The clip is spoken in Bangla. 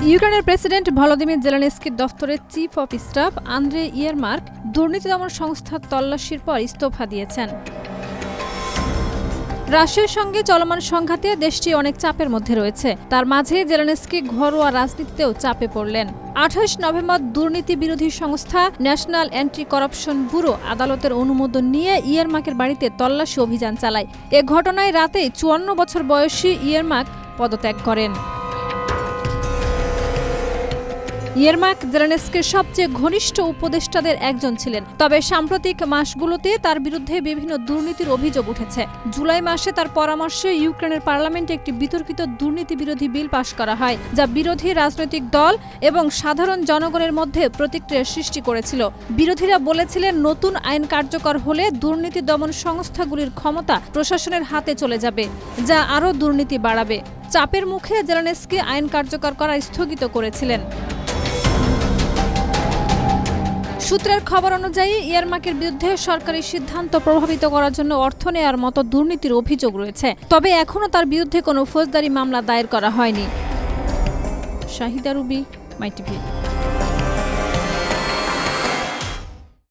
ইউক্রেনের প্রেসিডেন্ট ভলোদিমির জেলেনস্কির দফতরের chief of staff Andriy Yermak দুর্নীতি দমন সংস্থার তল্লাশির পর ইস্তফা দিয়েছেন। রাশিয়ার সঙ্গে চলমান সংঘাতে দেশটি অনেক চাপের মধ্যে রয়েছে। তার মাঝে জেলেনস্কি ঘরোয়া রাজনীতিতেও চাপে পড়লেন। 28 নভেম্বর দুর্নীতি বিরোধী সংস্থা ন্যাশনাল অ্যান্টি করাপশন ব্যুরো আদালতের অনুমোদন নিয়ে ইয়ারমার্কের বাড়িতে তল্লাশি অভিযান চালায়। এ ঘটনায় রাতেই 54 বছর বয়সী ইয়ারমার্ক পদত্যাগ করেন। ইয়ারমার্ক জেলেনস্কির সবচেয়ে ঘনিষ্ঠ উপদেষ্টাদের একজন ছিলেন। তবে সাম্প্রতিক মাসগুলোতে তার বিরুদ্ধে বিভিন্ন দুর্নীতির অভিযোগ উঠেছে। জুলাই মাসে তার পরামর্শে ইউক্রেনের পার্লামেন্টে একটি বিতর্কিত দুর্নীতি বিরোধী বিল পাশ করা হয়, যা বিরোধী রাজনৈতিক দল এবং সাধারণ জনগণের মধ্যে প্রতিক্রিয়ার সৃষ্টি করেছিল। বিরোধীরা বলেছিলেন, নতুন আইন কার্যকর হলে দুর্নীতি দমন সংস্থাগুলির ক্ষমতা প্রশাসনের হাতে চলে যাবে, যা আরও দুর্নীতি বাড়াবে। চাপের মুখে জেলেনস্কি আইন কার্যকর করা স্থগিত করেছিলেন। সূত্রের খবর অনুযায়ী ইয়ারমার্কের বিরুদ্ধে সরকারি সিদ্ধান্ত প্রভাবিত করার জন্য অর্থ নেয়ার মতো দুর্নীতির অভিযোগ রয়েছে। তবে এখনও তার বিরুদ্ধে কোনো ফৌজদারি মামলা দায়ের করা হয়নি। শাহিদা রুবি, মাই টিভি।